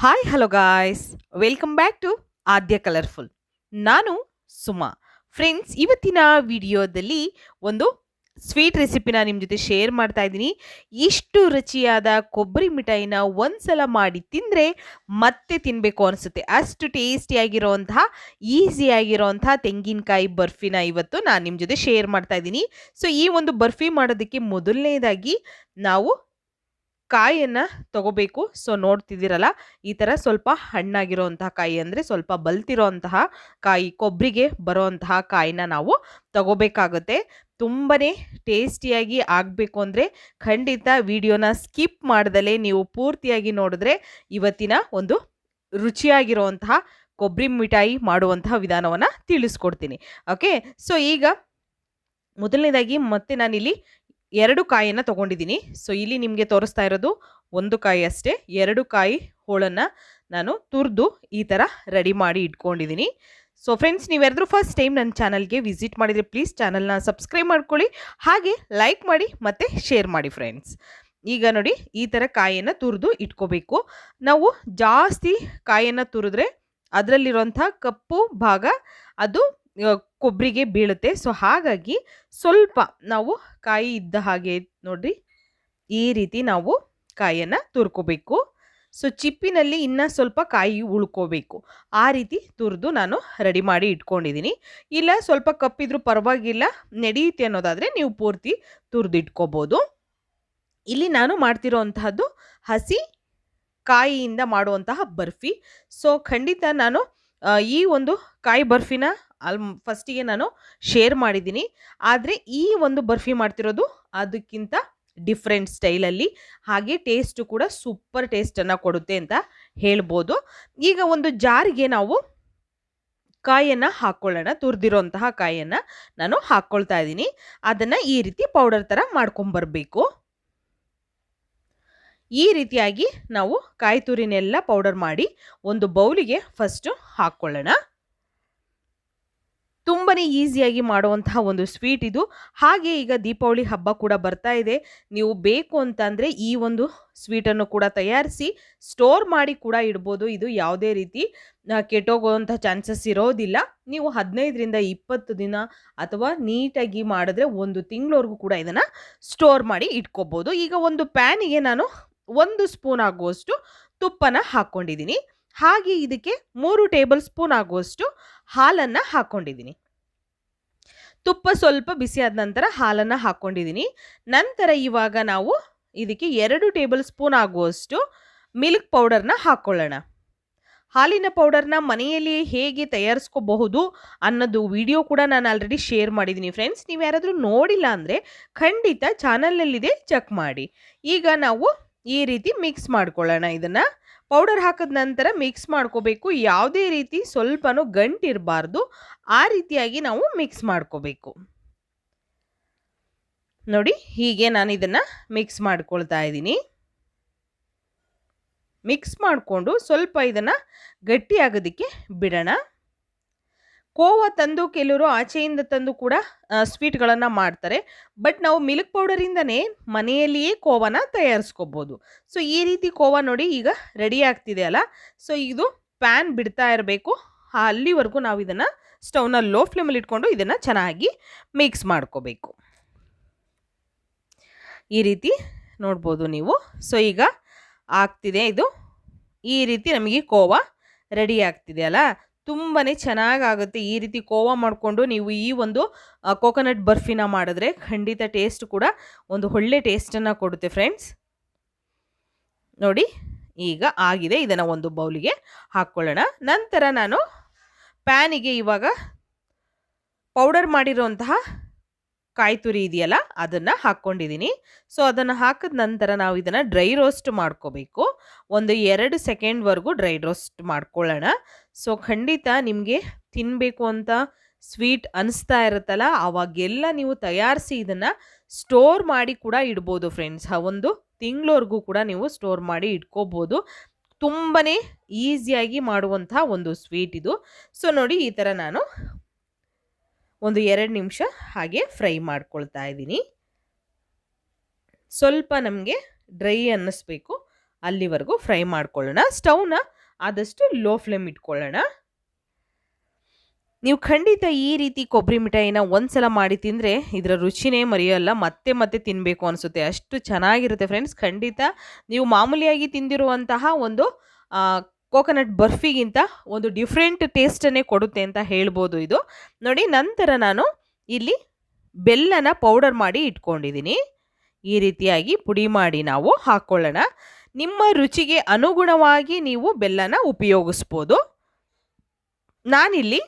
Hi hello guys, welcome back to Aadya colourful. ನಾನು Suma. Friends, ಇವತ್ತಿನ ವಿಡಿಯೋದಲ್ಲಿ ಒಂದು ಸ್ವೀಟ್ ರೆಸಿಪಿನ ನಿಮ್ಮ ಜೊತೆ ಶೇರ್ ಮಾಡ್ತಾ ಇದ್ದೀನಿ. ಇಷ್ಟು ರುಚಿಯಾದ ಕೊಬ್ಬರಿ ಮಿಠಾಯಿನ ಒಂದ್ಸಲ ಮಾಡಿ ತಿಂದರೆ ಮತ್ತೆ ತಿನ್ನಬೇಕು ಅನಿಸುತ್ತೆ. ಅಷ್ಟು ಟೇಸ್ಟಿಯಾಗಿರೋವಂತಹ ಈಸಿಯಾಗಿರೋವಂತಹ ತೆಂಗಿನಕಾಯಿ ಬರ್ಫಿನ ಇವತ್ತು ನಾನು ನಿಮ್ಮ ಜೊತೆ ಶೇರ್ ಮಾಡ್ತಾ ಇದ್ದೀನಿ. ಸೊ ಈ ಒಂದು ಬರ್ಫಿ ಮಾಡೋದಕ್ಕೆ ಮೊದಲನೇದಾಗಿ ನಾವು ಕಾಯಿಯನ್ನು ತಗೋಬೇಕು. ಸೊ ನೋಡ್ತಿದ್ದೀರಲ್ಲ, ಈ ಥರ ಸ್ವಲ್ಪ ಹಣ್ಣಾಗಿರೋವಂತಹ ಕಾಯಿ, ಅಂದರೆ ಸ್ವಲ್ಪ ಬಲ್ತಿರೋಂತಹ ಕಾಯಿ, ಕೊಬ್ಬರಿಗೆ ಬರೋವಂತಹ ಕಾಯಿನ ನಾವು ತಗೋಬೇಕಾಗುತ್ತೆ. ತುಂಬಾ ಟೇಸ್ಟಿಯಾಗಿ ಆಗಬೇಕು ಅಂದರೆ ಖಂಡಿತ ವಿಡಿಯೋನ ಸ್ಕಿಪ್ ಮಾಡ್ದಲೇ ನೀವು ಪೂರ್ತಿಯಾಗಿ ನೋಡಿದ್ರೆ ಇವತ್ತಿನ ಒಂದು ರುಚಿಯಾಗಿರುವಂತಹ ಕೊಬ್ಬರಿ ಮಿಠಾಯಿ ಮಾಡುವಂತಹ ವಿಧಾನವನ್ನು ತಿಳಿಸ್ಕೊಡ್ತೀನಿ. ಓಕೆ, ಸೊ ಈಗ ಮೊದಲನೇದಾಗಿ ಮತ್ತೆ ನಾನಿಲ್ಲಿ 2 ಕಾಯಿಯನ್ನು ತೊಗೊಂಡಿದ್ದೀನಿ. ಸೊ ಇಲ್ಲಿ ನಿಮಗೆ ತೋರಿಸ್ತಾ ಇರೋದು 1 ಕಾಯಿ ಅಷ್ಟೇ. 2 ಕಾಯಿ ಹೋಳನ್ನು ನಾನು ತುರಿದು ಈ ಥರ ರೆಡಿ ಮಾಡಿ ಇಟ್ಕೊಂಡಿದ್ದೀನಿ. ಸೊ ಫ್ರೆಂಡ್ಸ್, ನೀವ್ಯಾರಾದ್ರೂ ಫಸ್ಟ್ ಟೈಮ್ ನನ್ನ ಚಾನಲ್ಗೆ ವಿಸಿಟ್ ಮಾಡಿದರೆ ಪ್ಲೀಸ್ ಚಾನಲ್ನ ಸಬ್ಸ್ಕ್ರೈಬ್ ಮಾಡ್ಕೊಳ್ಳಿ, ಹಾಗೆ ಲೈಕ್ ಮಾಡಿ ಮತ್ತು ಶೇರ್ ಮಾಡಿ ಫ್ರೆಂಡ್ಸ್. ಈಗ ನೋಡಿ, ಈ ಥರ ಕಾಯಿಯನ್ನು ತುರಿದು ಇಟ್ಕೋಬೇಕು. ನಾವು ಜಾಸ್ತಿ ಕಾಯಿಯನ್ನು ತುರಿದ್ರೆ ಅದರಲ್ಲಿರುವಂಥ ಕಪ್ಪು ಭಾಗ ಅದು ಕೊಬ್ಬರಿಗೆ ಬೀಳುತ್ತೆ. ಸೊ ಹಾಗಾಗಿ ಸ್ವಲ್ಪ ನಾವು ಕಾಯಿ ಇದ್ದ ಹಾಗೆ ನೋಡ್ರಿ, ಈ ರೀತಿ ನಾವು ಕಾಯಿಯನ್ನು ತುರ್ಕೋಬೇಕು. ಸೊ ಚಿಪ್ಪಿನಲ್ಲಿ ಇನ್ನೂ ಸ್ವಲ್ಪ ಕಾಯಿ ಉಳ್ಕೋಬೇಕು. ಆ ರೀತಿ ತುರಿದು ನಾನು ರೆಡಿ ಮಾಡಿ ಇಟ್ಕೊಂಡಿದ್ದೀನಿ. ಇಲ್ಲ ಸ್ವಲ್ಪ ಕಪ್ಪಿದ್ರೂ ಪರವಾಗಿಲ್ಲ, ನಡೆಯುತ್ತೆ ಅನ್ನೋದಾದರೆ ನೀವು ಪೂರ್ತಿ ತುರಿದು ಇಟ್ಕೋಬೋದು. ಇಲ್ಲಿ ನಾನು ಮಾಡ್ತಿರೋ ಅಂತಹದ್ದು ಹಸಿ ಕಾಯಿಯಿಂದ ಮಾಡುವಂತಹ ಬರ್ಫಿ. ಸೊ ಖಂಡಿತ ನಾನು ಈ ಒಂದು ಕಾಯಿ ಬರ್ಫಿನ ಫಸ್ಟಿಗೆ ನಾನು ಶೇರ್ ಮಾಡಿದ್ದೀನಿ. ಆದರೆ ಈ ಒಂದು ಬರ್ಫಿ ಮಾಡ್ತಿರೋದು ಅದಕ್ಕಿಂತ ಡಿಫ್ರೆಂಟ್ ಸ್ಟೈಲಲ್ಲಿ, ಹಾಗೆ ಟೇಸ್ಟು ಕೂಡ ಸೂಪರ್ ಟೇಸ್ಟನ್ನು ಕೊಡುತ್ತೆ ಅಂತ ಹೇಳ್ಬೋದು. ಈಗ ಒಂದು ಜಾರಿಗೆ ನಾವು ಕಾಯಿಯನ್ನು ಹಾಕ್ಕೊಳ್ಳೋಣ. ತುರಿದಿರೋಂತಹ ಕಾಯಿಯನ್ನು ನಾನು ಹಾಕ್ಕೊಳ್ತಾ ಇದ್ದೀನಿ. ಅದನ್ನು ಈ ರೀತಿ ಪೌಡರ್ ಥರ ಮಾಡ್ಕೊಂಬರ್ಬೇಕು. ಈ ರೀತಿಯಾಗಿ ನಾವು ಕಾಯಿ ತುರಿನೆಲ್ಲ ಪೌಡರ್ ಮಾಡಿ ಒಂದು ಬೌಲಿಗೆ ಫಸ್ಟು ಹಾಕ್ಕೊಳ್ಳೋಣ. ತುಂಬಾ ಈಸಿಯಾಗಿ ಮಾಡುವಂತಹ ಒಂದು ಸ್ವೀಟ್ ಇದು. ಹಾಗೆ ಈಗ ದೀಪಾವಳಿ ಹಬ್ಬ ಕೂಡ ಬರ್ತಾ ಇದೆ. ನೀವು ಬೇಕು ಅಂತಂದರೆ ಈ ಒಂದು ಸ್ವೀಟನ್ನು ಕೂಡ ತಯಾರಿಸಿ ಸ್ಟೋರ್ ಮಾಡಿ ಕೂಡ ಇಡ್ಬೋದು. ಇದು ಯಾವುದೇ ರೀತಿ ಕೆಟ್ಟೋಗೋವಂಥ ಚಾನ್ಸಸ್ ಇರೋದಿಲ್ಲ. ನೀವು 15ರಿಂದ 20 ದಿನ ಅಥವಾ ನೀಟಾಗಿ ಮಾಡಿದ್ರೆ 1 ತಿಂಗಳವರೆಗೂ ಕೂಡ ಇದನ್ನು ಸ್ಟೋರ್ ಮಾಡಿ ಇಟ್ಕೋಬೋದು. ಈಗ ಒಂದು ಪ್ಯಾನಿಗೆ ನಾನು 1 ಸ್ಪೂನ್ ಆಗುವಷ್ಟು ತುಪ್ಪನ ಹಾಕ್ಕೊಂಡಿದ್ದೀನಿ. ಹಾಗೆ ಇದಕ್ಕೆ 3 ಟೇಬಲ್ ಸ್ಪೂನ್ ಆಗುವಷ್ಟು ಹಾಲನ್ನು ಹಾಕ್ಕೊಂಡಿದ್ದೀನಿ. ತುಪ್ಪ ಸ್ವಲ್ಪ ಬಿಸಿಯಾದ ನಂತರ ಹಾಲನ್ನು ಹಾಕ್ಕೊಂಡಿದ್ದೀನಿ. ನಂತರ ಇವಾಗ ನಾವು ಇದಕ್ಕೆ 2 ಟೇಬಲ್ ಸ್ಪೂನ್ ಆಗುವಷ್ಟು ಮಿಲ್ಕ್ ಪೌಡರ್ನ ಹಾಕ್ಕೊಳ್ಳೋಣ. ಹಾಲಿನ ಪೌಡರ್ನ ಮನೆಯಲ್ಲಿ ಹೇಗೆ ತಯಾರಿಸ್ಕೋಬಹುದು ಅನ್ನೋದು ವಿಡಿಯೋ ಕೂಡ ನಾನು ಆಲ್ರೆಡಿ ಶೇರ್ ಮಾಡಿದ್ದೀನಿ ಫ್ರೆಂಡ್ಸ್. ನೀವು ಯಾರಾದರೂ ನೋಡಿಲ್ಲ ಅಂದರೆ ಖಂಡಿತ ಚಾನಲ್ನಲ್ಲಿದೆ, ಚೆಕ್ ಮಾಡಿ. ಈಗ ನಾವು ಈ ರೀತಿ ಮಿಕ್ಸ್ ಮಾಡ್ಕೊಳ್ಳೋಣ. ಇದನ್ನು ಪೌಡರ್ ಹಾಕಿದ ನಂತರ ಮಿಕ್ಸ್ ಮಾಡ್ಕೋಬೇಕು. ಯಾವುದೇ ರೀತಿ ಸ್ವಲ್ಪನೂ ಗಂಟಿರಬಾರ್ದು, ಆ ರೀತಿಯಾಗಿ ನಾವು ಮಿಕ್ಸ್ ಮಾಡ್ಕೋಬೇಕು. ನೋಡಿ, ಹೀಗೆ ನಾನು ಇದನ್ನು ಮಿಕ್ಸ್ ಮಾಡ್ಕೊಳ್ತಾ ಇದ್ದೀನಿ. ಮಿಕ್ಸ್ ಮಾಡಿಕೊಂಡು ಸ್ವಲ್ಪ ಇದನ್ನು ಗಟ್ಟಿಯಾಗೋದಕ್ಕೆ ಬಿಡೋಣ. ಕೋವಾ ತಂದು ಕೆಲವರು ಆಚೆಯಿಂದ ತಂದು ಕೂಡ ಸ್ವೀಟ್ಗಳನ್ನು ಮಾಡ್ತಾರೆ. ಬಟ್ ನಾವು ಮಿಲ್ಕ್ ಪೌಡರಿಂದನೇ ಮನೆಯಲ್ಲಿಯೇ ಕೋವಾನ ತಯಾರಿಸ್ಕೋಬೋದು. ಸೊ ಈ ರೀತಿ ಕೋವಾ ನೋಡಿ ಈಗ ರೆಡಿ ಆಗ್ತಿದೆ ಅಲ್ಲ. ಸೊ ಇದು ಪ್ಯಾನ್ ಬಿಡ್ತಾ ಇರಬೇಕು. ಅಲ್ಲಿವರೆಗೂ ನಾವು ಇದನ್ನು ಸ್ಟವ್ನ ಲೋ ಫ್ಲೇಮಲ್ಲಿ ಇಟ್ಕೊಂಡು ಇದನ್ನು ಚೆನ್ನಾಗಿ ಮಿಕ್ಸ್ ಮಾಡ್ಕೋಬೇಕು. ಈ ರೀತಿ ನೋಡ್ಬೋದು ನೀವು. ಸೊ ಈಗ ಆಗ್ತಿದೆ ಇದು. ಈ ರೀತಿ ನಮಗೆ ಕೋವಾ ರೆಡಿ ಆಗ್ತಿದೆ ಅಲ್ಲ. ತುಂಬಾ ಚೆನ್ನಾಗಾಗುತ್ತೆ. ಈ ರೀತಿ ಕೋವಾ ಮಾಡಿಕೊಂಡು ನೀವು ಈ ಒಂದು ಕೋಕೋನಟ್ ಬರ್ಫಿನ ಮಾಡಿದ್ರೆ ಖಂಡಿತ ಟೇಸ್ಟ್ ಕೂಡ ಒಂದು ಒಳ್ಳೆ ಟೇಸ್ಟನ್ನು ಕೊಡುತ್ತೆ ಫ್ರೆಂಡ್ಸ್. ನೋಡಿ, ಈಗ ಆಗಿದೆ. ಇದನ್ನು ಒಂದು ಬೌಲಿಗೆ ಹಾಕ್ಕೊಳ್ಳೋಣ. ನಂತರ ನಾನು ಪ್ಯಾನಿಗೆ ಇವಾಗ ಪೌಡರ್ ಮಾಡಿರೋಂತಹ ಕಾಯಿ ತುರಿ ಇದೆಯಲ್ಲ ಅದನ್ನು ಹಾಕ್ಕೊಂಡಿದ್ದೀನಿ. ಸೊ ಅದನ್ನು ಹಾಕಿದ ನಂತರ ನಾವು ಇದನ್ನು ಡ್ರೈ ರೋಸ್ಟ್ ಮಾಡ್ಕೋಬೇಕು. ಒಂದು 2 ಸೆಕೆಂಡ್ವರೆಗೂ ಡ್ರೈ ರೋಸ್ಟ್ ಮಾಡ್ಕೊಳ್ಳೋಣ. ಸೊ ಖಂಡಿತ ನಿಮಗೆ ತಿನ್ನಬೇಕು ಅಂತ ಸ್ವೀಟ್ ಅನಿಸ್ತಾ ಇರುತ್ತಲ್ಲ, ಆವಾಗೆಲ್ಲ ನೀವು ತಯಾರಿಸಿ ಇದನ್ನು ಸ್ಟೋರ್ ಮಾಡಿ ಕೂಡ ಇಡ್ಬೋದು ಫ್ರೆಂಡ್ಸ್. 1 ತಿಂಗಳವರೆಗೂ ಕೂಡ ನೀವು ಸ್ಟೋರ್ ಮಾಡಿ ಇಟ್ಕೋಬೋದು. ತುಂಬಾ ಈಸಿಯಾಗಿ ಮಾಡುವಂಥ ಒಂದು ಸ್ವೀಟ್ ಇದು. ಸೊ ನೋಡಿ, ಈ ಥರ ನಾನು ಒಂದು 2 ನಿಮಿಷ ಹಾಗೆ ಫ್ರೈ ಮಾಡ್ಕೊಳ್ತಾ ಇದ್ದೀನಿ. ಸ್ವಲ್ಪ ನಮಗೆ ಡ್ರೈ ಅನ್ನಿಸ್ಬೇಕು, ಅಲ್ಲಿವರೆಗೂ ಫ್ರೈ ಮಾಡ್ಕೊಳ್ಳೋಣ. ಸ್ಟವ್ನ ಆದಷ್ಟು ಲೋ ಫ್ಲೇಮ್ ಇಟ್ಕೊಳ್ಳೋಣ. ನೀವು ಖಂಡಿತ ಈ ರೀತಿ ಕೊಬ್ಬರಿ ಮಿಠಾಯಿನ ಒಂದ್ಸಲ ಮಾಡಿ ತಿಂದರೆ ಇದರ ರುಚಿನೇ ಮರೆಯೋಲ್ಲ, ಮತ್ತೆ ಮತ್ತೆ ತಿನ್ನಬೇಕು ಅನಿಸುತ್ತೆ, ಅಷ್ಟು ಚೆನ್ನಾಗಿರುತ್ತೆ ಫ್ರೆಂಡ್ಸ್. ಖಂಡಿತ ನೀವು ಮಾಮೂಲಿಯಾಗಿ ತಿಂದಿರುವಂತಹ ಒಂದು ಕೋಕೋನಟ್ ಬರ್ಫಿಗಿಂತ ಒಂದು ಡಿಫ್ರೆಂಟ್ ಟೇಸ್ಟನ್ನೇ ಕೊಡುತ್ತೆ ಅಂತ ಹೇಳ್ಬೋದು ಇದು. ನೋಡಿ, ನಂತರ ನಾನು ಇಲ್ಲಿ ಬೆಲ್ಲನ ಪೌಡರ್ ಮಾಡಿ ಇಟ್ಕೊಂಡಿದ್ದೀನಿ. ಈ ರೀತಿಯಾಗಿ ಪುಡಿ ಮಾಡಿ ನಾವು ಹಾಕ್ಕೊಳ್ಳೋಣ. ನಿಮ್ಮ ರುಚಿಗೆ ಅನುಗುಣವಾಗಿ ನೀವು ಬೆಲ್ಲನ ಉಪಯೋಗಿಸ್ಬೋದು. ನಾನಿಲ್ಲಿ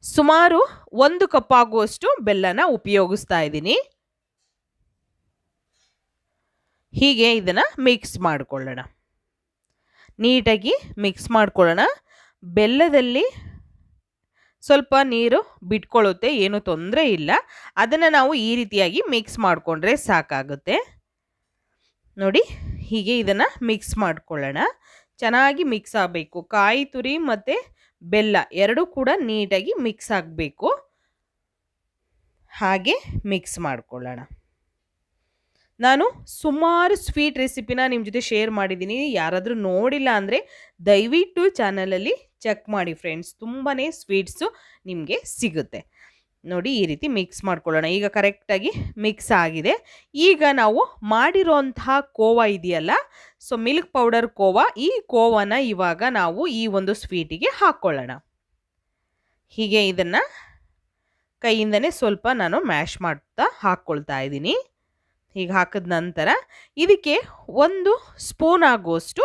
ಸುಮಾರು 1 ಕಪ್ ಆಗುವಷ್ಟು ಬೆಲ್ಲನ ಉಪಯೋಗಿಸ್ತಾ ಇದ್ದೀನಿ. ಹೀಗೆ ಇದನ್ನು ಮಿಕ್ಸ್ ಮಾಡಿಕೊಳ್ಳೋಣ, ನೀಟಾಗಿ ಮಿಕ್ಸ್ ಮಾಡ್ಕೊಳ್ಳೋಣ. ಬೆಲ್ಲದಲ್ಲಿ ಸ್ವಲ್ಪ ನೀರು ಬಿಟ್ಕೊಳ್ಳುತ್ತೆ, ಏನೂ ತೊಂದರೆ ಇಲ್ಲ. ಅದನ್ನು ನಾವು ಈ ರೀತಿಯಾಗಿ ಮಿಕ್ಸ್ ಮಾಡಿಕೊಂಡ್ರೆ ಸಾಕಾಗುತ್ತೆ. ನೋಡಿ, ಹೀಗೆ ಇದನ್ನು ಮಿಕ್ಸ್ ಮಾಡ್ಕೊಳ್ಳೋಣ. ಚೆನ್ನಾಗಿ ಮಿಕ್ಸ್ ಆಗಬೇಕು. ಕಾಯಿ ತುರಿ ಮತ್ತು ಬೆಲ್ಲ ಎರಡೂ ಕೂಡ ನೀಟಾಗಿ ಮಿಕ್ಸ್ ಆಗಬೇಕು. ಹಾಗೆ ಮಿಕ್ಸ್ ಮಾಡ್ಕೊಳ್ಳೋಣ. ನಾನು ಸುಮಾರು ಸ್ವೀಟ್ ರೆಸಿಪಿನ ನಿಮ್ಮ ಜೊತೆ ಶೇರ್ ಮಾಡಿದ್ದೀನಿ. ಯಾರಾದರೂ ನೋಡಿಲ್ಲ ಅಂದರೆ ದಯವಿಟ್ಟು ಚಾನಲಲ್ಲಿ ಚೆಕ್ ಮಾಡಿ ಫ್ರೆಂಡ್ಸ್, ತುಂಬಾ ಸ್ವೀಟ್ಸು ನಿಮಗೆ ಸಿಗುತ್ತೆ. ನೋಡಿ, ಈ ರೀತಿ ಮಿಕ್ಸ್ ಮಾಡ್ಕೊಳ್ಳೋಣ. ಈಗ ಕರೆಕ್ಟಾಗಿ ಮಿಕ್ಸ್ ಆಗಿದೆ. ಈಗ ನಾವು ಮಾಡಿರೋಂತಹ ಕೋವಾ ಇದೆಯಲ್ಲ, ಸೊ ಮಿಲ್ಕ್ ಪೌಡರ್ ಕೋವಾ, ಈ ಕೋವಾನ ಇವಾಗ ನಾವು ಈ ಒಂದು ಸ್ವೀಟಿಗೆ ಹಾಕ್ಕೊಳ್ಳೋಣ. ಹೀಗೆ ಇದನ್ನು ಕೈಯಿಂದನೇ ಸ್ವಲ್ಪ ನಾನು ಮ್ಯಾಶ್ ಮಾಡ್ತಾ ಹಾಕ್ಕೊಳ್ತಾ ಇದ್ದೀನಿ. ಹೀಗೆ ಹಾಕಿದ ನಂತರ ಇದಕ್ಕೆ 1 ಸ್ಪೂನ್ ಆಗುವಷ್ಟು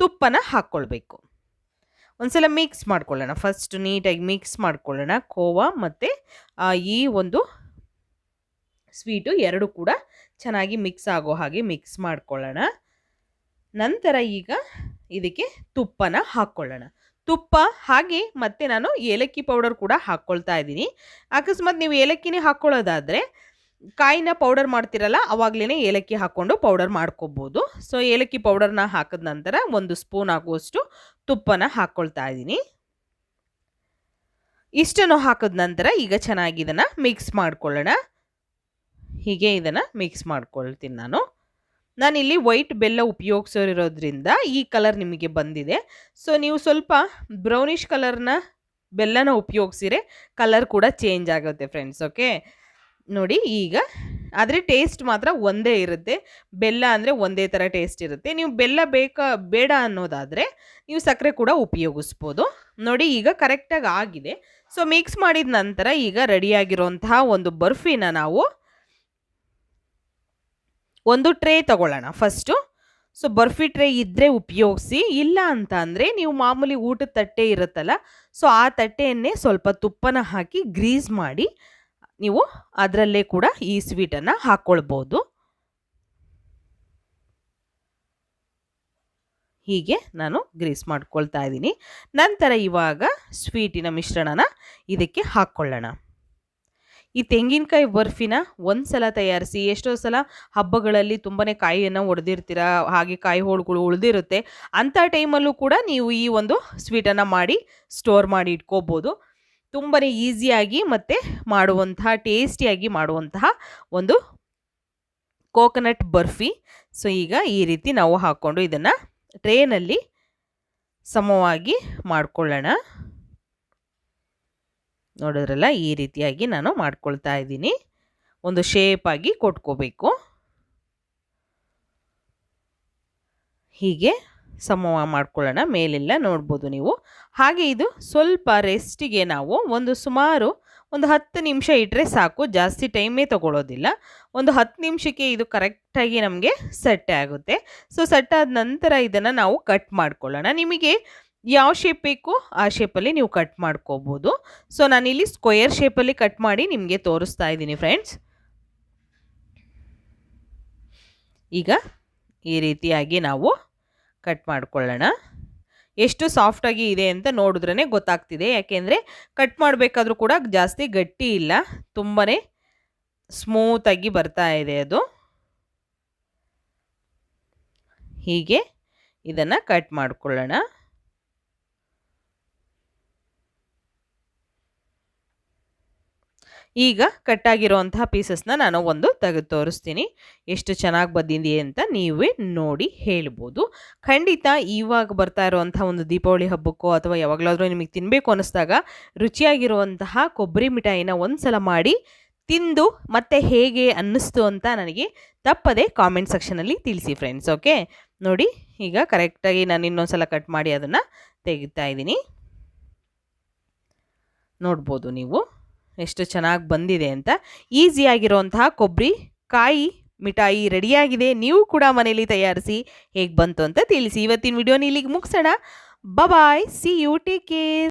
ತುಪ್ಪನ ಹಾಕ್ಕೊಳ್ಬೇಕು. ಒಂದ್ಸಲ ಮಿಕ್ಸ್ ಮಾಡ್ಕೊಳ್ಳೋಣ. ಫಸ್ಟ್ ನೀಟಾಗಿ ಮಿಕ್ಸ್ ಮಾಡ್ಕೊಳ್ಳೋಣ. ಕೋವಾ ಮತ್ತು ಈ ಒಂದು ಸ್ವೀಟು ಎರಡು ಕೂಡ ಚೆನ್ನಾಗಿ ಮಿಕ್ಸ್ ಆಗೋ ಹಾಗೆ ಮಿಕ್ಸ್ ಮಾಡ್ಕೊಳ್ಳೋಣ. ನಂತರ ಈಗ ಇದಕ್ಕೆ ತುಪ್ಪನ ಹಾಕ್ಕೊಳ್ಳೋಣ. ತುಪ್ಪ ಹಾಗೆ ಮತ್ತು ನಾನು ಏಲಕ್ಕಿ ಪೌಡರ್ ಕೂಡ ಹಾಕ್ಕೊಳ್ತಾ ಇದ್ದೀನಿ. ಅಕಸ್ಮಾತ್ ನೀವು ಏಲಕ್ಕಿನೇ ಹಾಕ್ಕೊಳ್ಳೋದಾದರೆ ಕಾಯಿನ ಪೌಡರ್ ಮಾಡ್ತಿರಲ್ಲ, ಅವಾಗಲೇ ಏಲಕ್ಕಿ ಹಾಕ್ಕೊಂಡು ಪೌಡರ್ ಮಾಡ್ಕೋಬೋದು. ಸೊ ಏಲಕ್ಕಿ ಪೌಡರ್ನ ಹಾಕಿದ ನಂತರ 1 ಸ್ಪೂನ್ ಆಗುವಷ್ಟು ತುಪ್ಪನ ಹಾಕ್ಕೊಳ್ತಾ ಇದ್ದೀನಿ. ಇಷ್ಟನ್ನು ಹಾಕಿದ ನಂತರ ಈಗ ಚೆನ್ನಾಗಿ ಇದನ್ನು ಮಿಕ್ಸ್ ಮಾಡ್ಕೊಳ್ಳೋಣ. ಹೀಗೆ ಇದನ್ನು ಮಿಕ್ಸ್ ಮಾಡ್ಕೊಳ್ತೀನಿ ನಾನಿಲ್ಲಿ ವೈಟ್ ಬೆಲ್ಲ ಉಪಯೋಗಿಸೋರಿರೋದ್ರಿಂದ ಈ ಕಲರ್ ನಿಮಗೆ ಬಂದಿದೆ. ಸೊ ನೀವು ಸ್ವಲ್ಪ ಬ್ರೌನಿಷ್ ಕಲರ್ನ ಬೆಲ್ಲನ ಉಪಯೋಗಿಸಿರೆ ಕಲರ್ ಕೂಡ ಚೇಂಜ್ ಆಗುತ್ತೆ ಫ್ರೆಂಡ್ಸ್. ಓಕೆ, ನೋಡಿ ಈಗ, ಆದರೆ ಟೇಸ್ಟ್ ಮಾತ್ರ ಒಂದೇ ಇರುತ್ತೆ. ಬೆಲ್ಲ ಅಂದರೆ ಒಂದೇ ಥರ ಟೇಸ್ಟ್ ಇರುತ್ತೆ. ನೀವು ಬೆಲ್ಲ ಬೇಡ ಅನ್ನೋದಾದರೆ ನೀವು ಸಕ್ಕರೆ ಕೂಡ ಉಪಯೋಗಿಸ್ಬೋದು. ನೋಡಿ, ಈಗ ಕರೆಕ್ಟಾಗಿ ಆಗಿದೆ. ಸೊ ಮಿಕ್ಸ್ ಮಾಡಿದ ನಂತರ ಈಗ ರೆಡಿಯಾಗಿರೋಂತಹ ಒಂದು ಬರ್ಫಿನ ನಾವು ಒಂದು ಟ್ರೇ ತಗೊಳ್ಳೋಣ ಫಸ್ಟು. ಸೊ ಬರ್ಫಿ ಟ್ರೇ ಇದ್ದರೆ ಉಪಯೋಗಿಸಿ, ಇಲ್ಲ ಅಂತ ಅಂದರೆ ನೀವು ಮಾಮೂಲಿ ಊಟದ ತಟ್ಟೆ ಇರುತ್ತಲ್ಲ, ಸೊ ಆ ತಟ್ಟೆಯನ್ನೇ ಸ್ವಲ್ಪ ತುಪ್ಪನ ಹಾಕಿ ಗ್ರೀಸ್ ಮಾಡಿ ನೀವು ಅದರಲ್ಲೇ ಕೂಡ ಈ ಸ್ವೀಟನ್ನು ಹಾಕ್ಕೊಳ್ಬೋದು. ಹೀಗೆ ನಾನು ಗ್ರೀಸ್ ಮಾಡ್ಕೊಳ್ತಾ ಇದ್ದೀನಿ. ನಂತರ ಇವಾಗ ಸ್ವೀಟಿನ ಮಿಶ್ರಣನ ಇದಕ್ಕೆ ಹಾಕ್ಕೊಳ್ಳೋಣ. ಈ ತೆಂಗಿನಕಾಯಿ ಬರ್ಫಿನ ಒಂದ್ಸಲ ತಯಾರಿಸಿ, ಎಷ್ಟೋ ಸಲ ಹಬ್ಬಗಳಲ್ಲಿ ತುಂಬಾ ಕಾಯಿಯನ್ನು ಒಡೆದಿರ್ತೀರ, ಹಾಗೆ ಕಾಯಿ ಹೋಳುಗಳು ಉಳಿದಿರುತ್ತೆ. ಅಂಥ ಟೈಮಲ್ಲೂ ಕೂಡ ನೀವು ಈ ಒಂದು ಸ್ವೀಟನ್ನು ಮಾಡಿ ಸ್ಟೋರ್ ಮಾಡಿ ಇಟ್ಕೋಬೋದು. ತುಂಬಾ ಈಸಿಯಾಗಿ ಮತ್ತು ಮಾಡುವಂತಹ ಟೇಸ್ಟಿಯಾಗಿ ಮಾಡುವಂತಹ ಒಂದು ಕೋಕೋನಟ್ ಬರ್ಫಿ. ಸೊ ಈಗ ಈ ರೀತಿ ನಾವು ಹಾಕ್ಕೊಂಡು ಇದನ್ನು ಟ್ರೇನಲ್ಲಿ ಸಮವಾಗಿ ಮಾಡ್ಕೊಳ್ಳೋಣ. ನೋಡಿದ್ರಲ್ಲ, ಈ ರೀತಿಯಾಗಿ ನಾನು ಮಾಡ್ಕೊಳ್ತಾ ಇದ್ದೀನಿ. ಒಂದು ಶೇಪಾಗಿ ಕೊಟ್ಕೋಬೇಕು. ಹೀಗೆ ಸಮ ಮಾಡ್ಕೊಳ್ಳೋಣ. ಮೇಲೆಲ್ಲ ನೋಡ್ಬೋದು ನೀವು. ಹಾಗೆ ಇದು ಸ್ವಲ್ಪ ರೆಸ್ಟಿಗೆ ನಾವು ಸುಮಾರು ಒಂದು 10 ನಿಮಿಷ ಇಟ್ಟರೆ ಸಾಕು, ಜಾಸ್ತಿ ಟೈಮೇ ತಗೊಳ್ಳೋದಿಲ್ಲ. ಒಂದು 10 ನಿಮಿಷಕ್ಕೆ ಇದು ಕರೆಕ್ಟಾಗಿ ನಮಗೆ ಸೆಟ್ ಆಗುತ್ತೆ. ಸೊ ಸೆಟ್ ಆದ ನಂತರ ಇದನ್ನು ನಾವು ಕಟ್ ಮಾಡ್ಕೊಳ್ಳೋಣ. ನಿಮಗೆ ಯಾವ ಶೇಪ್ ಬೇಕು ಆ ಶೇಪಲ್ಲಿ ನೀವು ಕಟ್ ಮಾಡ್ಕೋಬೋದು. ಸೊ ನಾನಿಲ್ಲಿ ಸ್ಕ್ವೇರ್ ಶೇಪಲ್ಲಿ ಕಟ್ ಮಾಡಿ ನಿಮಗೆ ತೋರಿಸ್ತಾ ಇದ್ದೀನಿ ಫ್ರೆಂಡ್ಸ್. ಈಗ ಈ ರೀತಿಯಾಗಿ ನಾವು ಕಟ್ ಮಾಡ್ಕೊಳ್ಳೋಣ. ಎಷ್ಟು ಸಾಫ್ಟಾಗಿ ಇದೆ ಅಂತ ನೋಡಿದ್ರೇ ಗೊತ್ತಾಗ್ತಿದೆ, ಯಾಕೆಂದರೆ ಕಟ್ ಮಾಡಬೇಕಾದ್ರೂ ಕೂಡ ಜಾಸ್ತಿ ಗಟ್ಟಿ ಇಲ್ಲ, ತುಂಬಾ ಸ್ಮೂತಾಗಿ ಬರ್ತಾ ಇದೆ ಅದು. ಹೀಗೆ ಇದನ್ನು ಕಟ್ ಮಾಡ್ಕೊಳ್ಳೋಣ. ಈಗ ಕಟ್ಟಾಗಿರುವಂತಹ ಪೀಸಸ್ನ ನಾನು ಒಂದು ತೆಗೆದು ತೋರಿಸ್ತೀನಿ. ಎಷ್ಟು ಚೆನ್ನಾಗಿ ಬಂದಿದೆ ಅಂತ ನೀವೇ ನೋಡಿ ಹೇಳ್ಬೋದು. ಖಂಡಿತ ಇವಾಗ ಬರ್ತಾ ಇರುವಂತಹ ಒಂದು ದೀಪಾವಳಿ ಹಬ್ಬಕ್ಕೋ ಅಥವಾ ಯಾವಾಗಲಾದರೂ ನಿಮಗೆ ತಿನ್ನಬೇಕು ಅನ್ನಿಸ್ದಾಗ ರುಚಿಯಾಗಿರುವಂತಹ ಕೊಬ್ಬರಿ ಮಿಠಾಯಿನ ಒಂದ್ಸಲ ಮಾಡಿ ತಿಂದು ಮತ್ತೆ ಹೇಗೆ ಅನ್ನಿಸ್ತು ಅಂತ ನನಗೆ ತಪ್ಪದೆ ಕಾಮೆಂಟ್ ಸೆಕ್ಷನಲ್ಲಿ ತಿಳಿಸಿ ಫ್ರೆಂಡ್ಸ್. ಓಕೆ, ನೋಡಿ ಈಗ ಕರೆಕ್ಟಾಗಿ ನಾನು ಇನ್ನೊಂದ್ಸಲ ಕಟ್ ಮಾಡಿ ಅದನ್ನು ತೆಗಿತಾ ಇದ್ದೀನಿ. ನೋಡ್ಬೋದು ನೀವು ಎಷ್ಟು ಚೆನ್ನಾಗಿ ಬಂದಿದೆ ಅಂತ. ಈಸಿಯಾಗಿರುವಂತಹ ಕೊಬ್ಬರಿ ಕಾಯಿ ಮಿಠಾಯಿ ರೆಡಿಯಾಗಿದೆ. ನೀವು ಕೂಡ ಮನೇಲಿ ತಯಾರಿಸಿ ಹೇಗೆ ಬಂತು ಅಂತ ತಿಳಿಸಿ. ಇವತ್ತಿನ ವಿಡಿಯೋನ ಇಲ್ಲಿಗೆ ಮುಗಿಸೋಣ. ಬಾಯ್, ಸಿ ಯು, ಟೇಕ್ ಕೇರ್.